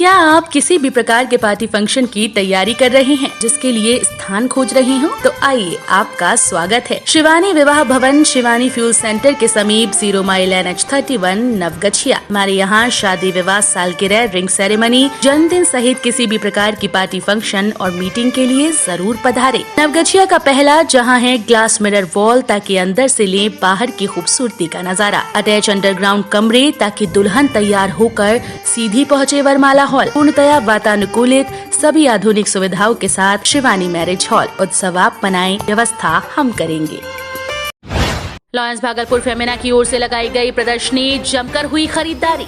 क्या आप किसी भी प्रकार के पार्टी फंक्शन की तैयारी कर रहे हैं, जिसके लिए स्थान खोज रहे हो? तो आइए, आपका स्वागत है शिवानी विवाह भवन, शिवानी फ्यूल सेंटर के समीप 0 माइल NH31 नवगछिया। हमारे यहाँ शादी, विवाह, सालगिरह, रिंग सेरेमनी, जन्मदिन सहित किसी भी प्रकार की पार्टी फंक्शन और मीटिंग के लिए जरूर पधारे। नवगछिया का पहला जहाँ है ग्लास मिरर वॉल, ताकि अंदर से ले बाहर की खूबसूरती का नजारा। अटैच अंडरग्राउंड कमरे, ताकि दुल्हन तैयार होकर सीधी पहुँचे वरमाला हॉल। पूर्णतया वातानुकूलित, सभी आधुनिक सुविधाओं के साथ शिवानी मैरिज हॉल। उत्सव आप मनाएं, व्यवस्था हम करेंगे। लॉयंस भागलपुर फेमिना की ओर से लगाई गई प्रदर्शनी, जमकर हुई खरीदारी।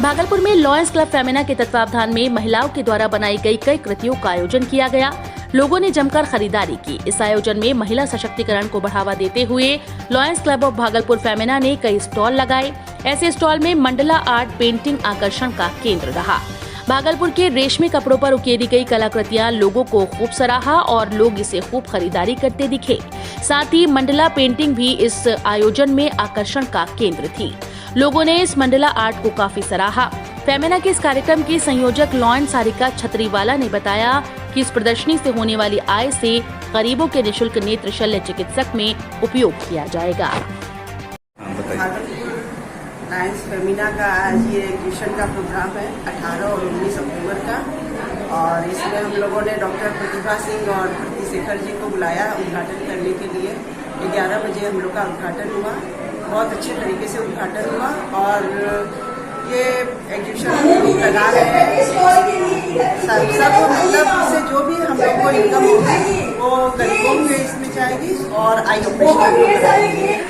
भागलपुर में लॉयंस क्लब फेमिना के तत्वावधान में महिलाओं के द्वारा बनाई गई कई कृतियों का आयोजन किया गया। लोगों ने जमकर खरीदारी की। इस आयोजन में महिला सशक्तिकरण को बढ़ावा देते हुए lions club of Bhagalpur Femina ने कई स्टॉल लगाए। ऐसे स्टॉल में मंडला आर्ट पेंटिंग आकर्षण का केंद्र रहा। भागलपुर के रेशमी कपड़ों पर उकेरी गई कलाकृतियां लोगों को खूब सराहा और लोग इसे खूब खरीदारी करते दिखे। साथ ही मंडला पेंटिंग भी इस आयोजन में आकर्षण का केंद्र थी। लोगों ने इस मंडला आर्ट को काफी सराहा। फेमिना के इस कार्यक्रम की संयोजक लॉयन सारिका छतरीवाला ने बताया कि इस प्रदर्शनी से होने वाली आय से गरीबों के निःशुल्क नेत्र शल्य चिकित्सक में उपयोग किया जाएगा। लॉयंस फेमिना का आज ये एग्जीबिशन का प्रोग्राम है 18 और 19 अक्टूबर का, और इसमें हम लोगों ने डॉक्टर प्रतिभा सिंह और भक्ति शेखर जी को बुलाया उद्घाटन करने के लिए। 11 बजे हम लोग का उद्घाटन हुआ। बहुत अच्छे तरीके से उद्घाटन हुआ और ये एग्जीबिशन लगा रहे हैं सब मतलब इससे जो भी हम लोग को इनकम होगी वो गरीबों में इसमें जाएगी और आई ऑपरेशन।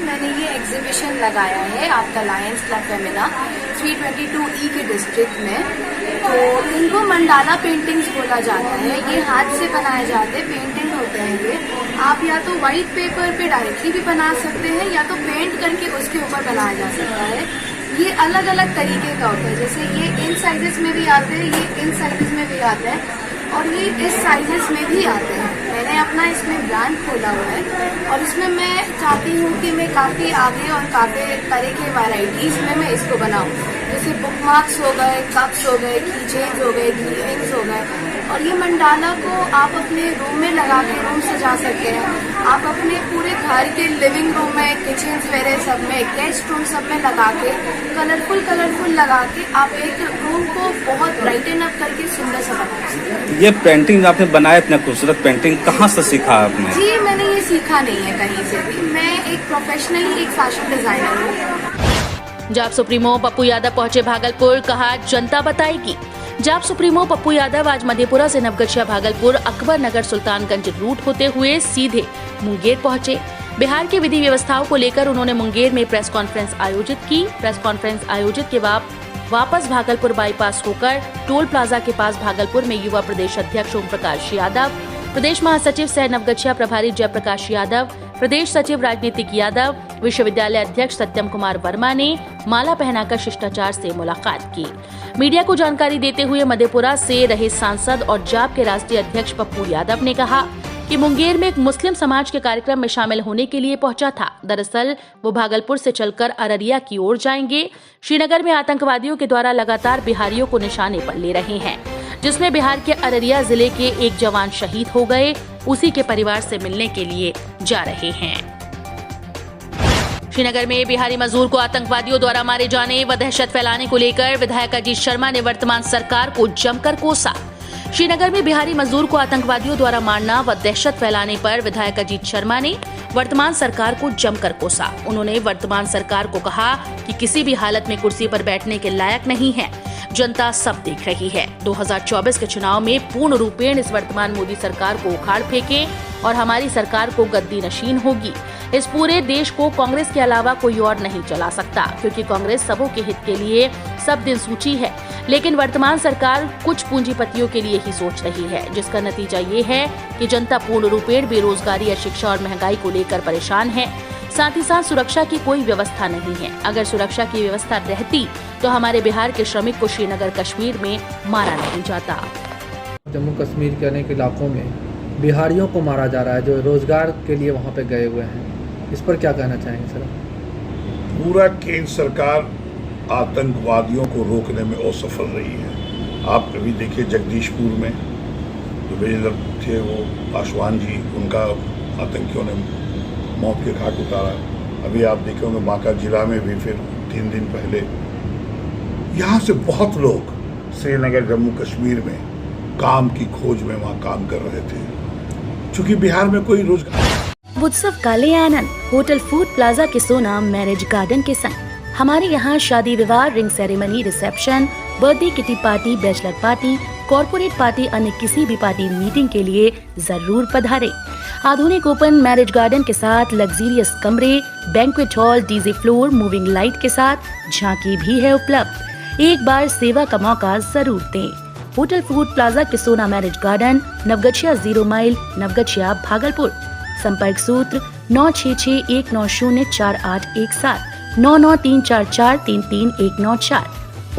मैंने ये एग्जीबिशन लगाया है आपका लॉयंस क्लब फेमिना 322E के डिस्ट्रिक्ट में। तो इनको मंडाला पेंटिंग्स बोला जाता है। ये हाथ से बनाए जाते पेंटिंग होते हैं। ये आप या तो व्हाइट पेपर पे डायरेक्टली भी बना सकते हैं या तो पेंट करके उसके ऊपर बनाया जा सकता है। ये अलग अलग तरीके का होता है। जैसे ये इन साइजेस में भी आते हैं, ये इन साइजेस में भी आते हैं और ये इस साइजेस में भी आते हैं। मैंने अपना इसमें ब्रांड खोला हुआ है और इसमें मैं चाहती हूँ कि मैं काफ़ी आगे और काफ़ी तरह के वैरायटीज में मैं इसको बनाऊँ। जैसे बुक मार्क्स हो गए, कप्स हो गए, की चेन्स हो गए, की रिंग्स हो गए। और ये मंडाला को आप अपने रूम में लगा के रूम सजा सकते हैं। आप अपने पूरे घर के लिविंग रूम में, किचन वगैरह सब में, गेस्ट रूम सब में लगा के कलरफुल लगा के आप एक रूम को बहुत ब्राइटन अप करके सुंदर सा बना सकते हैं। ये पेंटिंग आपने बनाया, इतना खूबसूरत पेंटिंग कहाँ से सीखा आपने? जी, मैंने ये सीखा नहीं है कहीं से भी। मैं एक प्रोफेशनली एक फैशन डिजाइनर हूँ। जाप सुप्रीमो पप्पू यादव पहुंचे भागलपुर, कहा जनता बताएगी। जाप सुप्रीमो पप्पू यादव आज मधेपुरा से नवगछिया भागलपुर अकबर नगर सुल्तानगंज रूट होते हुए सीधे मुंगेर पहुंचे। बिहार की विधि व्यवस्थाओं को लेकर उन्होंने मुंगेर में प्रेस कॉन्फ्रेंस आयोजित की। प्रेस कॉन्फ्रेंस आयोजित के बाद वापस भागलपुर बाईपास होकर टोल प्लाजा के पास भागलपुर में युवा प्रदेश अध्यक्ष ओम प्रकाश यादव, प्रदेश महासचिव सह नवगछिया प्रभारी जयप्रकाश यादव, प्रदेश सचिव राजनीतिक यादव, विश्वविद्यालय अध्यक्ष सत्यम कुमार वर्मा ने माला पहनाकर शिष्टाचार से मुलाकात की। मीडिया को जानकारी देते हुए मधेपुरा से रहे सांसद और जाप के राष्ट्रीय अध्यक्ष पप्पू यादव ने कहा कि मुंगेर में एक मुस्लिम समाज के कार्यक्रम में शामिल होने के लिए पहुंचा था। दरअसल वो भागलपुर से चलकर अररिया की ओर जाएंगे। श्रीनगर में आतंकवादियों के द्वारा लगातार बिहारियों को निशाने पर ले रहे हैं, जिसमें बिहार के अररिया जिले के एक जवान शहीद हो गए। उसी के परिवार से मिलने के लिए जा रहे हैं। श्रीनगर में बिहारी मजदूर को आतंकवादियों द्वारा मारे जाने व दहशत फैलाने को लेकर विधायक अजीत शर्मा ने वर्तमान सरकार को जमकर कोसा। श्रीनगर में बिहारी मजदूर को आतंकवादियों द्वारा मारना व दहशत फैलाने पर विधायक अजीत शर्मा ने वर्तमान सरकार को जमकर कोसा। उन्होंने वर्तमान सरकार को कहा कि किसी भी हालत में कुर्सी पर बैठने के लायक नहीं है। जनता सब देख रही है। 2024 के चुनाव में पूर्ण रूपेण इस वर्तमान मोदी सरकार को उखाड़ फेंके और हमारी सरकार को गद्दी नशीन होगी। इस पूरे देश को कांग्रेस के अलावा कोई और नहीं चला सकता, क्योंकि कांग्रेस सबों के हित के लिए सब दिन सोची है, लेकिन वर्तमान सरकार कुछ पूंजीपतियों के लिए ही सोच रही है, जिसका नतीजा ये है कि जनता पूर्ण रूपेण बेरोजगारी या शिक्षा और महंगाई को लेकर परेशान है। साथ ही साथ सुरक्षा की कोई व्यवस्था नहीं है। अगर सुरक्षा की व्यवस्था रहती तो हमारे बिहार के श्रमिक को श्रीनगर कश्मीर में मारा नहीं जाता। जम्मू कश्मीर के अनेक इलाकों में बिहारियों को मारा जा रहा है जो रोजगार के लिए वहाँ पे गए हुए हैं। इस पर क्या कहना चाहेंगे सर? पूरा केंद्र सरकार आतंकवादियों को रोकने में असफल रही है। आप अभी देखिए जगदीशपुर में जो ब्रिजेंद्र थे वो पासवान जी, उनका आतंकियों ने मौत के घाट उतारा। अभी आप देखे होंगे बांका जिला में भी फिर 3 दिन पहले यहाँ से बहुत लोग श्रीनगर जम्मू कश्मीर में काम की खोज में वहाँ काम कर रहे थे, क्योंकि बिहार में कोई रोजगार। उत्सव का ले आनंद होटल फूड प्लाजा के सोना मैरिज गार्डन के संग। हमारे यहाँ शादी विवाह, ring ceremony, reception, birthday kitty party, bachelor party, corporate party, अन्य किसी भी पार्टी मीटिंग के लिए जरूर पधारे। आधुनिक ओपन मैरिज गार्डन के साथ लग्जरियस कमरे, banquet hall, DJ floor, moving light के साथ झांकी भी है उपलब्ध। एक बार सेवा का मौका जरूर दें। होटल फूड प्लाजा के Sona marriage garden, Naugachia 0 mile, Naugachia, Bhagalpur. संपर्क सूत्र 9661904817, 9934433194।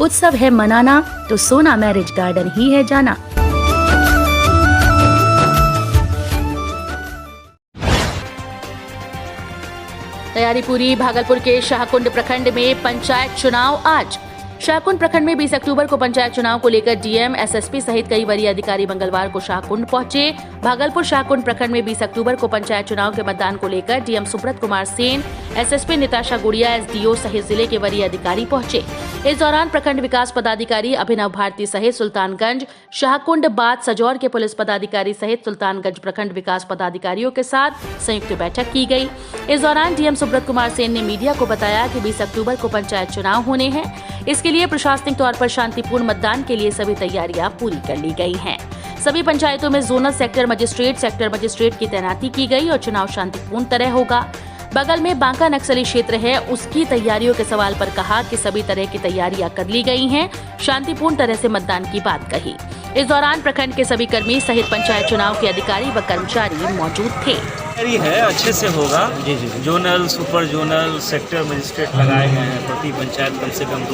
उत्सव है मनाना तो सोना मैरिज गार्डन ही है जाना। तैयारी पूरी। भागलपुर के शाहकुंड प्रखंड में पंचायत चुनाव आज। शाहकुंड प्रखंड में 20 अक्टूबर को पंचायत चुनाव को लेकर डीएम, एसएसपी सहित कई वरीय अधिकारी मंगलवार को शाहकुंड पहुंचे। भागलपुर शाहकुंड प्रखंड में 20 अक्टूबर को पंचायत चुनाव के मतदान को लेकर DM Subrat Kumar Sen, SSP Nitasha Gudiya, SDO सहित जिले के वरीय अधिकारी पहुंचे। इस दौरान प्रखंड विकास पदाधिकारी अभिनव भारती सहित सुल्तानगंज, शाहकुंड, बाद, सजौर के पुलिस पदाधिकारी सहित सुल्तानगंज प्रखंड विकास पदाधिकारियों के साथ संयुक्त बैठक की गई। इस दौरान डीएम सुब्रत कुमार सेन ने मीडिया को बताया कि 20 अक्टूबर को पंचायत चुनाव होने हैं। इसके लिए प्रशासनिक तौर पर शांतिपूर्ण मतदान के लिए सभी तैयारियां पूरी कर ली गई हैं। सभी पंचायतों में जोनल सेक्टर मजिस्ट्रेट की तैनाती की गई और चुनाव शांतिपूर्ण तरह होगा। बगल में बांका नक्सली क्षेत्र है, उसकी तैयारियों के सवाल पर कहा कि सभी तरह की तैयारियां कर ली गई हैं, शांतिपूर्ण तरह से मतदान की बात कही। इस दौरान प्रखंड के सभी कर्मी सहित पंचायत चुनाव के अधिकारी व कर्मचारी मौजूद थे। है अच्छे से होगा। Zonal, super zonal, sector magistrate लगाए गए हैं। प्रति पंचायत कम से कम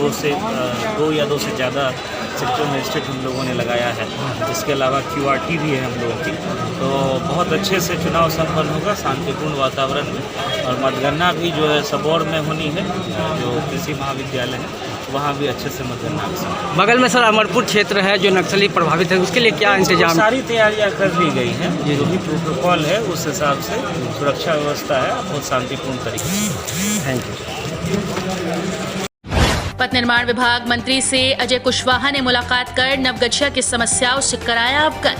2 या 2 से ज़्यादा सेक्टर मजिस्ट्रेट हम लोगों ने लगाया है। इसके अलावा QRT भी है हम लोगों की। तो बहुत अच्छे से चुनाव संपन्न होगा शांतिपूर्ण वातावरण में। और मतगणना भी जो है सबौर में होनी है, जो कृषि महाविद्यालय है वहाँ भी अच्छे से मतगणना। बगल में सर अमरपुर क्षेत्र है जो नक्सली प्रभावित है, उसके लिए क्या इंतजाम? सारी तैयारियां कर ली गई हैं। जो भी प्रोटोकॉल है उस हिसाब से सुरक्षा व्यवस्था है बहुत शांतिपूर्ण तरीके से। Thank you. पथ निर्माण विभाग मंत्री से अजय कुशवाहा ने मुलाकात कर नवगछिया की समस्याओं से कराया अवगत।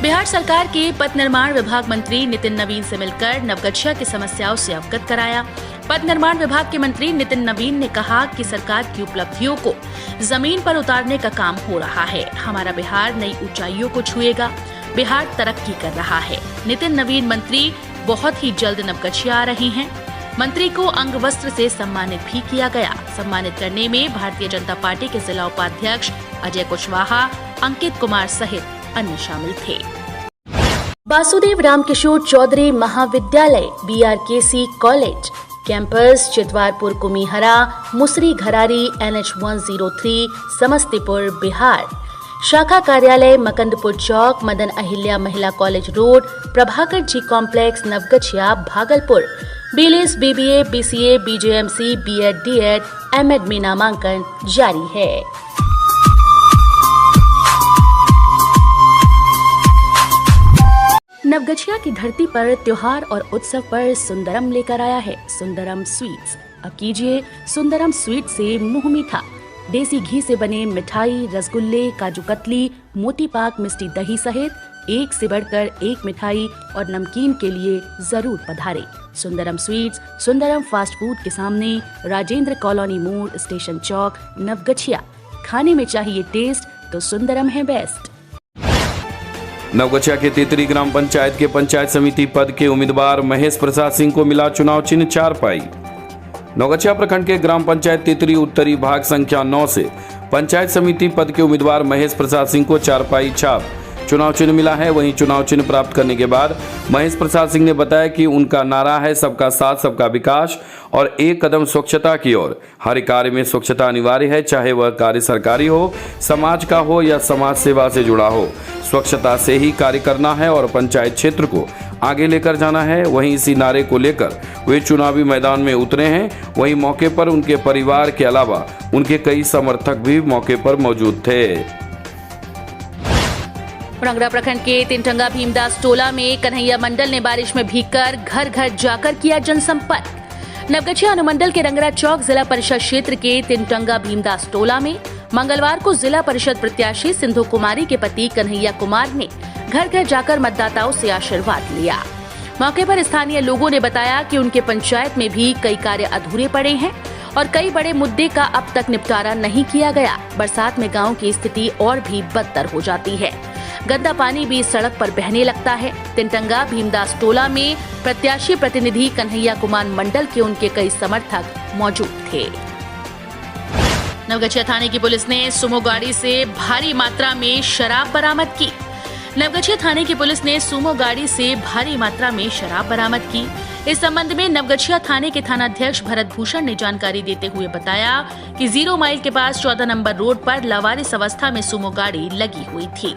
बिहार सरकार के पथ निर्माण विभाग मंत्री नितिन नवीन से मिलकर नवगछिया की समस्याओं से अवगत कराया। पथ निर्माण विभाग के मंत्री नितिन नवीन ने कहा कि सरकार की उपलब्धियों को जमीन पर उतारने का काम हो रहा है। हमारा बिहार नई ऊंचाइयों को छुएगा, बिहार तरक्की कर रहा है। नितिन नवीन मंत्री बहुत ही जल्द नवगछिया आ रहे हैं। मंत्री को अंग वस्त्र से सम्मानित भी किया गया। सम्मानित करने में भारतीय जनता पार्टी के जिला उपाध्यक्ष अजय कुशवाहा, अंकित कुमार सहित अन्य शामिल थे। वासुदेव रामकिशोर चौधरी महाविद्यालय, BRKC कॉलेज कैंपस, चितवारपुर, कुमीहरा, मुसरी, घरारी, NH 103, समस्तीपुर, बिहार। शाखा कार्यालय मकंदपुर चौक, Madan Ahilya Mahila college road, Prabhakar ji complex, Navgachhia, Bhagalpur. BLS, BBA, BCA, BJMC, B.Ed, D.Ed, M.Ed में नामांकन जारी है। नवगछिया की धरती पर त्योहार और उत्सव पर सुंदरम लेकर आया है सुंदरम स्वीट्स। अब कीजिए सुंदरम स्वीट से मुंह मीठा। देसी घी से बने मिठाई, रसगुल्ले, काजू कतली, मोती पाक, मिष्टी दही सहित एक से बढ़कर एक मिठाई और नमकीन के लिए जरूर पधारे। Sundaram sweets, Sundaram fast food के सामने, राजेंद्र कॉलोनी मोड़, स्टेशन चौक, नवगछिया। खाने में चाहिए टेस्ट तो सुंदरम है बेस्ट। नवगछिया के तेतरी ग्राम पंचायत के पंचायत समिति पद के उम्मीदवार महेश प्रसाद सिंह को मिला चुनाव चिन्ह चारपाई। नवगछिया प्रखंड के ग्राम पंचायत तेतरी उत्तरी भाग संख्या 9 से पंचायत समिति पद के उम्मीदवार महेश प्रसाद सिंह को चारपाई छाप चुनाव चिन्ह मिला है। वहीं चुनाव चिन्ह प्राप्त करने के बाद महेश प्रसाद सिंह ने बताया कि उनका नारा है सबका साथ सबका विकास और एक कदम स्वच्छता की ओर। हर कार्य में स्वच्छता अनिवार्य है, चाहे वह कार्य सरकारी हो, समाज का हो या समाज सेवा से जुड़ा हो। स्वच्छता से ही कार्य करना है और पंचायत क्षेत्र को आगे लेकर जाना है। वहीं इसी नारे को लेकर वे चुनावी मैदान में उतरे हैं। वहीं मौके पर उनके परिवार के अलावा उनके कई समर्थक भी मौके पर मौजूद थे। रंगरा प्रखंड के तिनटंगा भीमदास टोला में कन्हैया मंडल ने बारिश में भीगकर घर घर जाकर किया जनसंपर्क। नवगछिया अनुमंडल के रंगरा चौक जिला परिषद क्षेत्र के तिनटंगा भीमदास टोला में मंगलवार को जिला परिषद प्रत्याशी सिंधु कुमारी के पति कन्हैया कुमार ने घर घर जाकर मतदाताओं से आशीर्वाद लिया। मौके पर स्थानीय लोगों ने बताया कि उनके पंचायत में भी कई कार्य अधूरे पड़े हैं और कई बड़े मुद्दे का अब तक निपटारा नहीं किया गया। बरसात में गांव की स्थिति और भी बदतर हो जाती है। गंदा पानी भी सड़क पर बहने लगता है। तिनटंगा भीमदास टोला में प्रत्याशी प्रतिनिधि कन्हैया कुमार मंडल के उनके कई समर्थक मौजूद थे। नवगछिया थाने की पुलिस ने सुमो गाड़ी से भारी मात्रा में शराब बरामद की। नवगछिया थाने की पुलिस ने सुमो गाड़ी से भारी मात्रा में शराब बरामद की। इस संबंध में नवगछिया थाने के थानाध्यक्ष भरत भूषण ने जानकारी देते हुए बताया कि 0 माइल के पास 14 नंबर रोड पर लावारिस अवस्था में सुमो गाड़ी लगी हुई थी।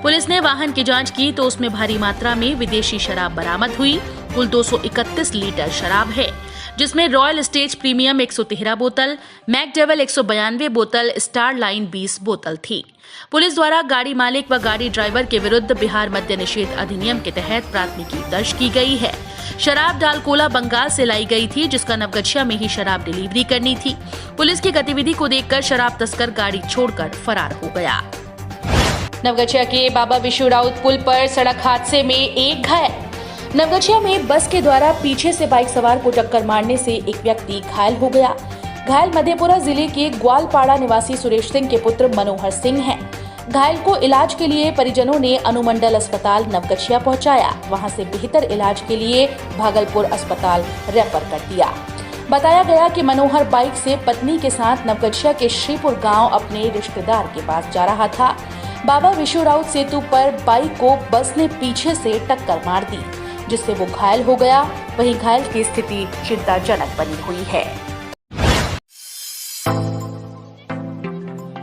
पुलिस ने वाहन की जांच की तो उसमें भारी मात्रा में विदेशी शराब बरामद हुई। कुल 231 लीटर शराब है, जिसमें रॉयल स्टेज प्रीमियम 113 बोतल, मैकडेवल 192 बोतल, स्टार लाइन 20 बोतल थी। पुलिस द्वारा गाड़ी मालिक व गाड़ी ड्राइवर के विरुद्ध बिहार मद्य निषेध अधिनियम के तहत प्राथमिकी दर्ज की गई है। शराब डालकोला बंगाल से लाई गई थी, जिसका नवगछिया में ही शराब डिलीवरी करनी थी। पुलिस की गतिविधि को देखकर शराब तस्कर गाड़ी छोड़कर फरार हो गया। नवगछिया के बाबा विशु राउत पुल पर सड़क हादसे में एक घायल। नवगछिया में बस के द्वारा पीछे से बाइक सवार को टक्कर मारने से एक व्यक्ति घायल हो गया। घायल मधेपुरा जिले के ग्वालपाड़ा निवासी सुरेश सिंह के पुत्र मनोहर सिंह हैं। घायल को इलाज के लिए परिजनों ने अनुमंडल अस्पताल नवगछिया पहुंचाया। वहां से बेहतर इलाज के लिए भागलपुर अस्पताल रेफर कर दिया। बताया गया कि मनोहर बाइक से पत्नी के साथ नवगछिया के श्रीपुर गांव अपने रिश्तेदार के पास जा रहा था। बाबा विशु राउत सेतु पर बाइक को बस ने पीछे से टक्कर मार दी, जिससे वो घायल हो गया। वहीं घायल की स्थिति चिंताजनक बनी हुई है।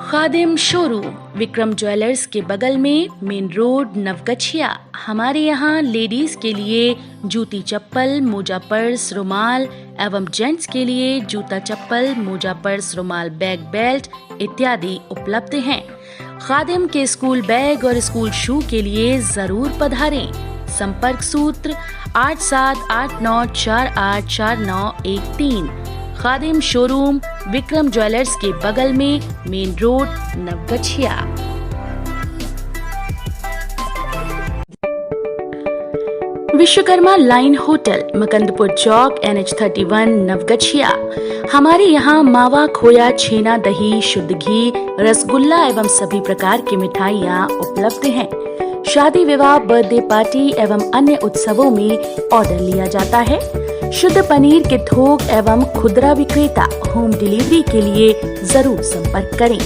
खादिम शोरूम विक्रम ज्वेलर्स के बगल में, मेन रोड नवगछिया। हमारे यहाँ लेडीज के लिए जूती चप्पल, मोजा पर्स, रुमाल एवं जेंट्स के लिए जूता चप्पल, मोजा पर्स, रुमाल, बैग, बेल्ट इत्यादि उपलब्ध हैं। खादिम के स्कूल बैग और स्कूल शू के लिए जरूर पधारें। संपर्क सूत्र 8789484913। खादिम शोरूम विक्रम ज्वेलर्स के बगल में, main road Navgachhia. Vishwakarma line hotel, Makandpur चौक, NH31 नवगछिया। हमारे यहाँ मावा, खोया, छेना, दही, शुद्ध घी, रसगुल्ला एवं सभी प्रकार की मिठाइयाँ उपलब्ध हैं। शादी, विवाह, बर्थडे पार्टी एवं अन्य उत्सवों में ऑर्डर लिया जाता है। शुद्ध पनीर के थोक एवं खुदरा विक्रेता। होम डिलीवरी के लिए जरूर संपर्क करें।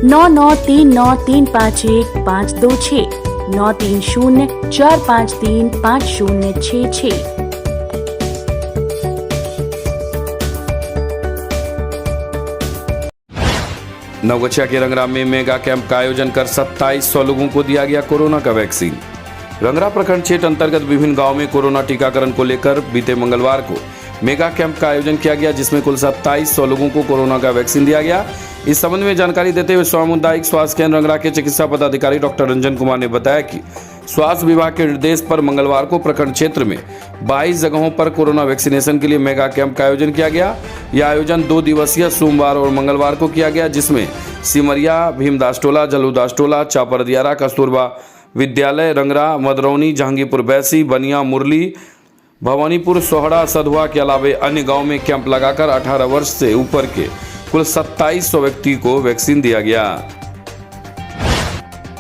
9939351526, 9304535066। नवगछिया के रंगरा में मेगा कैंप का आयोजन कर 2700 लोगों को दिया गया कोरोना का वैक्सीन। रंगरा प्रखंड क्षेत्र अंतर्गत विभिन्न गांव में कोरोना टीकाकरण को लेकर बीते मंगलवार को मेगा कैंप का आयोजन किया गया, जिसमें कुल 2700 लोगों को कोरोना का वैक्सीन दिया गया। इस संबंध में जानकारी देते हुए सामुदायिक स्वास्थ्य केंद्र रंगरा के चिकित्सा पदाधिकारी डॉक्टर रंजन कुमार ने बताया कि स्वास्थ्य विभाग के निर्देश पर मंगलवार को प्रखंड क्षेत्र में 22 जगहों पर कोरोना वैक्सीनेशन के लिए मेगा कैंप का आयोजन किया गया। यह आयोजन 2 दिवसीय सोमवार और मंगलवार को किया गया, जिसमें सिमरिया, भीमदास टोला, जलूदास टोला, चापरदियारा, कस्तूरबा विद्यालय रंगरा, मदरौनी, जहांगीरपुर बैसी, बनिया, मुरली, भवानीपुर, सोहड़ा, सधुआ के अलावा अन्य गांव में कैंप लगाकर 18 वर्ष से ऊपर के कुल 2700 व्यक्ति को वैक्सीन दिया गया।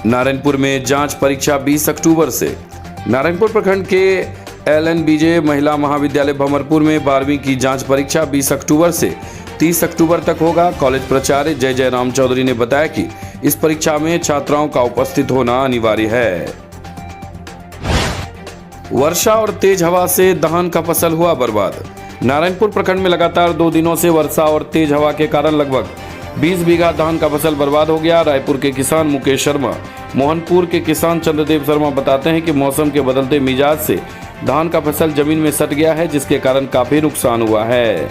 नारायणपुर में जांच परीक्षा 20 अक्टूबर से। नारायणपुर प्रखंड के LNBJ महिला महाविद्यालय भमरपुर में 12वीं की जांच परीक्षा 20 अक्टूबर से 30 अक्टूबर तक होगा। कॉलेज प्राचार्य जय जय राम चौधरी ने बताया कि इस परीक्षा में छात्राओं का उपस्थित होना अनिवार्य है। वर्षा और तेज हवा से धान का फसल हुआ बर्बाद। नारायणपुर प्रखंड में लगातार 2 दिनों से वर्षा और तेज हवा के कारण लगभग 20 बीघा धान का फसल बर्बाद हो गया। रायपुर के किसान मुकेश शर्मा, मोहनपुर के किसान चंद्रदेव शर्मा बताते हैं कि मौसम के बदलते मिजाज से धान का फसल जमीन में सट गया है, जिसके कारण काफी नुकसान हुआ है।